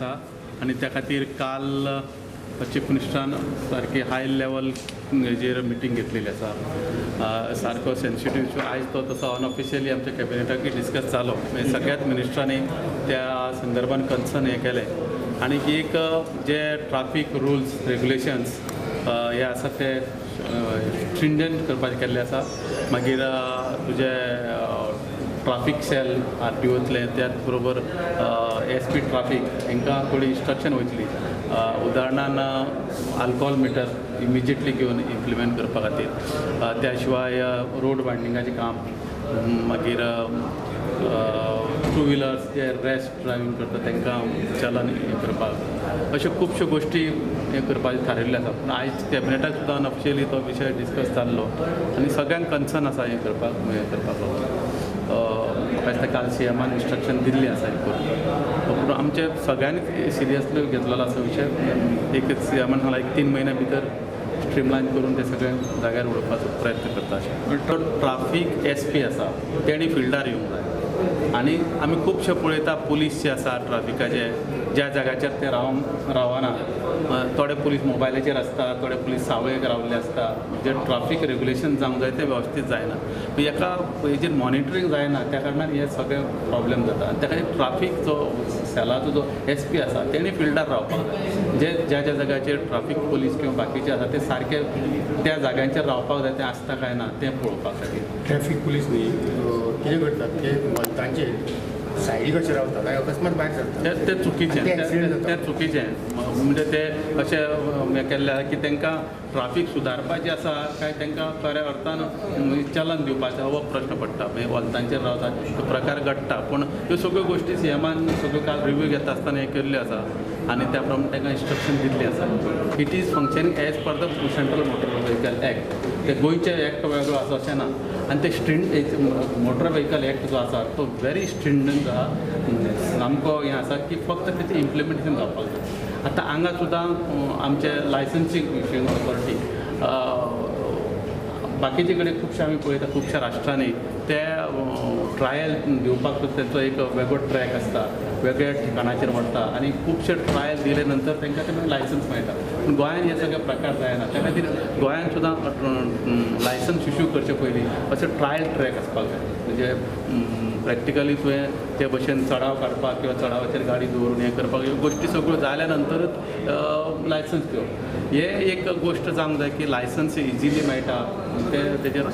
आसा आनी त्या खातीर काल चीफ मिनिस्टरान सारकी हाय लेवल हेजेर मिटींग घेतलेली आसा. सारको सेन्सिटीव इशू आयज तो तसो अनऑफिशियली आमच्या कॅबिनेटाक डिस्कस जालो. म्हणजे सगळ्याच मिनिस्टरांनी त्या संदर्भान कन्सर्न हे केले आनी एक जे ट्राफीक रुल्स रेग्युलेशन्स हे आसा ते स्ट्रिंजंट करपाचे केल्ले आसा. मागीर तुजे ट्राफीक सेल RTOतले त्याच बरोबर SP ट्राफीक हांकां थोडी इन्स्ट्रक्शन वयतली. उदाहरणान अल्कोहोल मिटर इमिजिएटली घेवन इम्प्लिमेंट करपा खातीर. त्या शिवाय रोड वायडनिंगाचें काम, मागीर टू व्हिलर्स जे रॅश ड्रायव्हिंग करता तांकां चलन हें करपाक, अश्यो खुबश्यो गोश्टी हे करपाचें थारायल्ले आसा. पूण आयज कॅबिनेटाक सुद्दां अनऑफिशियली तो विशय डिस्कस जाल्लो आनी सगळ्यांक कन्सर्न आसा हें करपाक लागून. म्हाका दिसता काल CMान इन्स्ट्रक्शन दिल्ली आसा हें करून. पूण आमचे सगळ्यांनी सिरियसली घेतलेलो आसा विशय. एक CMान सांगला 3 म्हयन्या भितर स्ट्रीमलायन करून ते सगळे जाग्यार उडोवपाचो प्रयत्न करता. तो ट्राफीक SP आसा तेणी फिल्डार येवंक जाय. आनी आमी खुबशे पळयता पुलीस जे आसा ट्राफिकाचे ज्या जाग्याचेर ते रावना, थोडे पुलीस मोबायलाचेर आसता, थोडे पुलीस सावळेक रावल्ले आसता. जे ट्राफीक रेग्युलेशन जावंक जाय ते वेवस्थीत जायना. एका हेजेर मॉनिटरींग जायना, त्या कारणान हे सगळे प्रॉब्लेम जाता. आनी त्या खातीर ट्राफीक जो सेलाचो जो SP आसा तेणी फिल्डार रावपाक जाय. जे ज्या ज्या जाग्याचेर ट्राफीक पुलीस किंवा बाकीचे आसा ते सारके त्या जाग्यांचेर रावपाक जाय, तें आसता काय ना तें पळोवपा खातीर. ट्रॅफीक पुलीस न्ही कितें करतात ते वतांचेर सायडीक अशें रावता काय अकस्मात भायर सरता तें चुकीचें. म्हणजे ते अशें हें केल्लें आसा की तांकां ट्राफीक सुदारपाचें आसा काय तांकां खऱ्या अर्थान चलन दिवपाचें हो प्रश्न पडटा. मागीर वलतांचेर रावता तो प्रकार घडटा. पूण ह्यो सगळ्यो गोश्टी CMान सगळ्यो काल रिव्यू घेता आसतना हे केल्ल्यो आसा आनी त्या प्रमाणे तांकां इन्स्ट्रक्शन दिल्लीं आसा. It is functioning as per the central motor vehicle act. ते गोंयचे एक्ट वेगळो आसा अशें ना. आनी ते मोटर व्हेकल एक्ट जो आसा तो व्हेरी स्ट्रिंजंट आसा. सामको हें आसा की फक्त तेचें इम्प्लिमेंटेशन जावपाक जाय. आतां हांगा सुद्दां आमचे लायसन्सींग इश्यूइंग ऑथॉरिटी बाकीचे कडेन खुबशे आमी पळयता खुबश्या राष्ट्रांनी ते ट्रायल दिवपाक तेंचो एक वेगळो ट्रॅक आसता, वेगळ्या ठिकाणाचेर व्हरता आनी खुबशे ट्रायल दिले नंतर तांकां ते लायसन्स मेळटा. पूण गोंयांत हे सगळे प्रकार जायना. त्या खातीर गोंयांत सुद्दां लायसन्स इश्यू करचे पयलीं अशे ट्रायल ट्रॅक आसपाक जाय. म्हणजे प्रॅक्टिकली तुवें ते भशेन चडाव काडपाक किंवा चडावाचेर गाडी दवरून हें करपाक ह्यो गोश्टी सगळ्यो जाल्या नंतरच लायसन्स घेवप. हे एक गोश्ट जावंक जाय की लायसन्स इजिली मेळटा तेजेर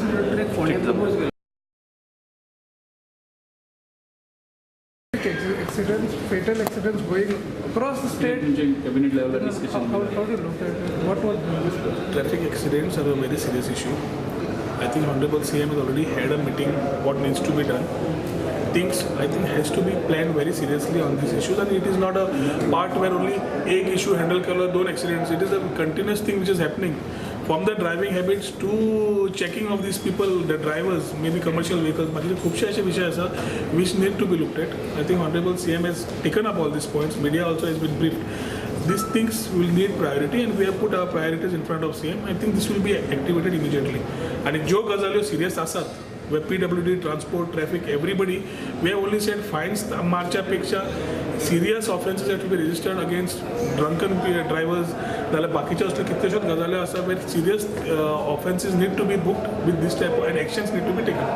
accidents, fatal accidents going across the state. Cabinet level discussion. How do you look at it? What was Traffic accidents are a very serious issue. I think Honorable CM has already had a meeting what needs to be done. Things I think has to be planned very seriously on these issues, and it is not a part where only एक issue handle केला 2 accidents. It is a continuous thing which is happening. From the driving habits to checking of these people, the drivers, maybe commercial vehicles, but खूपशे असे विषय आसा which need to be looked at. I think Honorable CM has taken up all these points. Media also has been briefed. These things will need priority, and we have put our priorities in front of CM. I think this will be activated immediately. And जो गजाल्यो serious आसात, where PWD, transport, traffic, everybody, we have only said fines मारच्यापेक्षा serious offences have to be registered against drunken drivers. नाल्यार बाकीचे असल्यो कितल्योश्योच गजाल्यो आसा where serious offences need to be booked with this type and actions need to be taken.